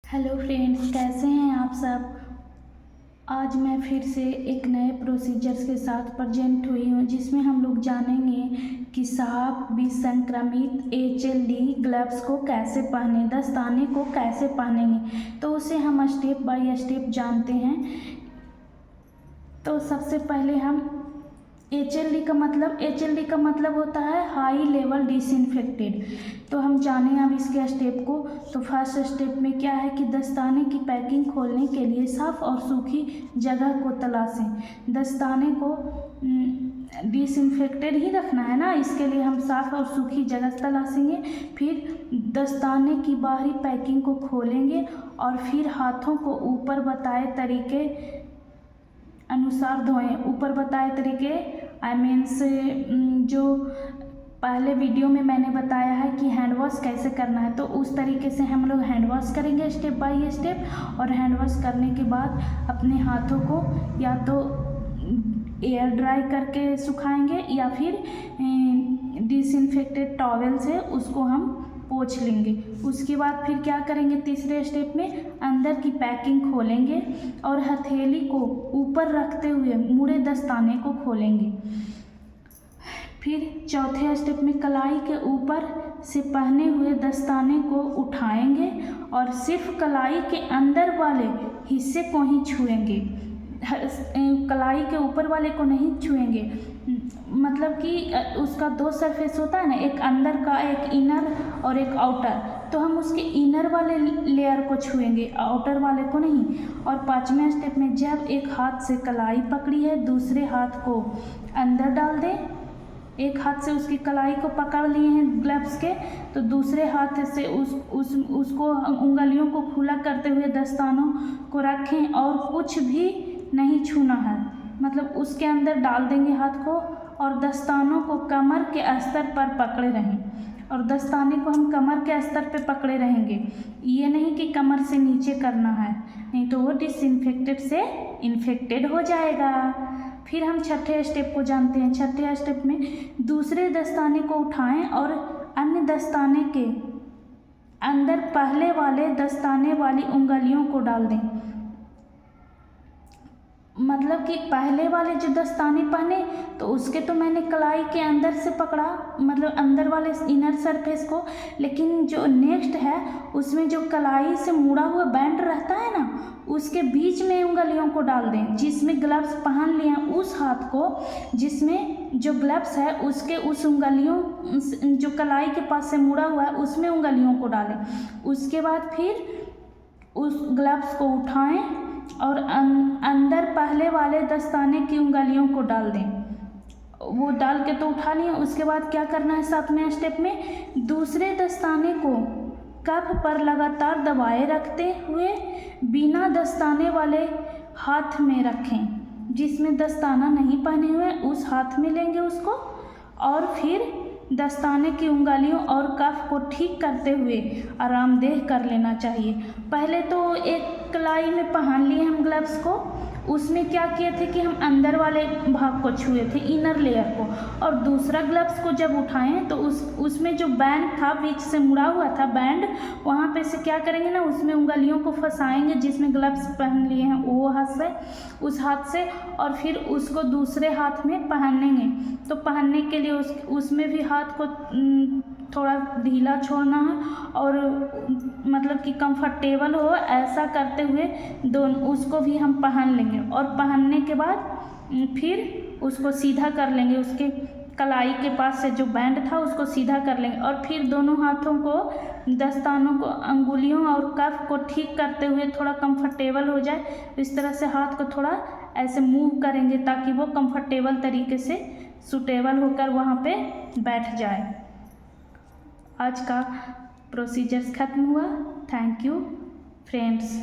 Hello friends, कैसे हैं आप सब। आज मैं फिर से एक नए प्रोसीजर्स के साथ प्रेजेंट हुई हूँ, जिसमें हम लोग जानेंगे कि सांप विसंक्रमित HLD ग्लव्स को कैसे पहने, दस्ताने को कैसे पहनेंगे। तो उसे हम स्टेप बाय स्टेप जानते हैं। तो सबसे पहले हम HLD का मतलब होता है हाई लेवल डिसइंफेक्टेड। तो हम जानें अब इसके स्टेप को। तो फर्स्ट स्टेप में क्या है कि दस्ताने की पैकिंग खोलने के लिए साफ और सूखी जगह को तलाशें। दस्ताने को डिसइंफेक्टेड ही रखना है ना, इसके लिए हम साफ और सूखी जगह तलाशेंगे। फिर दस्ताने की बाहरी पैकिंग को खोलेंगे और फिर हाथों को ऊपर बताए तरीके अनुसार धोएं। ऊपर बताए तरीके जो पहले वीडियो में मैंने बताया है कि हैंड वॉश कैसे करना है, तो उस तरीके से हम लोग हैंड वॉश करेंगे स्टेप बाय स्टेप। और हैंड वॉश करने के बाद अपने हाथों को या तो एयर ड्राई करके सुखाएंगे या फिर डिसइंफेक्टेड टॉवेल से उसको हम पोंछ लेंगे। उसके बाद फिर क्या करेंगे, तीसरे स्टेप में अंदर की पैकिंग खोलेंगे और हथेली को ऊपर रखते हुए मुड़े दस्ताने को खोलेंगे। फिर चौथे स्टेप में कलाई के ऊपर से पहने हुए दस्ताने को उठाएंगे और सिर्फ कलाई के अंदर वाले हिस्से को ही छुएंगे, कलाई के ऊपर वाले को नहीं छुएंगे। मतलब कि उसका दो सरफेस होता है ना, एक अंदर का, एक इनर और एक आउटर। तो हम उसके इनर वाले लेयर को छुएंगे, आउटर वाले को नहीं। और पांचवें स्टेप में जब एक हाथ से कलाई पकड़ी है, दूसरे हाथ को अंदर डाल दें। एक हाथ से उसकी कलाई को पकड़ लिए हैं ग्लव्स के, तो दूसरे हाथ से उसको उंगलियों को खुला करते हुए दस्तानों को रखें और कुछ भी नहीं छूना है। मतलब उसके अंदर डाल देंगे हाथ को और दस्तानों को कमर के स्तर पर पकड़े रहें। और दस्ताने को हम कमर के स्तर पर पकड़े रहेंगे, ये नहीं कि कमर से नीचे करना है, नहीं तो वो डिसइंफेक्टेड से इन्फेक्टेड हो जाएगा। फिर हम छठे स्टेप को जानते हैं। छठे स्टेप में दूसरे दस्ताने को उठाएं और अन्य दस्ताने के अंदर पहले वाले दस्ताने वाली उंगलियों को डाल दें। मतलब कि पहले वाले जो दस्ताने पहने तो उसके तो मैंने कलाई के अंदर से पकड़ा, मतलब अंदर वाले इनर सरफेस को। लेकिन जो नेक्स्ट है उसमें जो कलाई से मुड़ा हुआ बैंड रहता है ना, उसके बीच में उंगलियों को डाल दें। जिसमें ग्लव्स पहन लिए हैं उस हाथ को, जिसमें जो ग्लव्स है उसके उस उंगलियों, जो कलाई के पास से मुड़ा हुआ है उसमें उंगलियों को डालें। उसके बाद फिर उस ग्लव्स को उठाएं और अंदर पहले वाले दस्ताने की उंगलियों को डाल दें। वो डाल के तो उठा लिए। उसके बाद क्या करना है, सातवें स्टेप में दूसरे दस्ताने को कफ पर लगातार दबाए रखते हुए बिना दस्ताने वाले हाथ में रखें। जिसमें दस्ताना नहीं पहने हुए उस हाथ में लेंगे उसको, और फिर दस्ताने की उंगलियों और कफ को ठीक करते हुए आरामदेह कर लेना चाहिए। पहले तो एक कलाई में पहन लिए हम ग्लव्स को, उसमें क्या किए थे कि हम अंदर वाले भाग को छुए थे, इनर लेयर को। और दूसरा ग्लव्स को जब उठाएं तो उसमें जो बैंड था, बीच से मुड़ा हुआ था बैंड, वहाँ पे से क्या करेंगे ना, उसमें उंगलियों को फंसाएंगे जिसमें ग्लव्स पहन लिए हैं वो हाथ से, उस हाथ से, और फिर उसको दूसरे हाथ में पहनेंगे। तो पहनने के लिए उसमें भी हाथ को थोड़ा ढीला छोड़ना है और मतलब कि कंफर्टेबल हो, ऐसा करते हुए दोनों उसको भी हम पहन लेंगे। और पहनने के बाद फिर उसको सीधा कर लेंगे, उसके कलाई के पास से जो बैंड था उसको सीधा कर लेंगे। और फिर दोनों हाथों को, दस्तानों को, अंगुलियों और कफ को ठीक करते हुए थोड़ा कंफर्टेबल हो जाए, इस तरह से हाथ को थोड़ा ऐसे मूव करेंगे ताकि वो कंफर्टेबल तरीके से सूटेबल होकर वहाँ पे बैठ जाए। आज का प्रोसीजर्स ख़त्म हुआ। Thank you friends.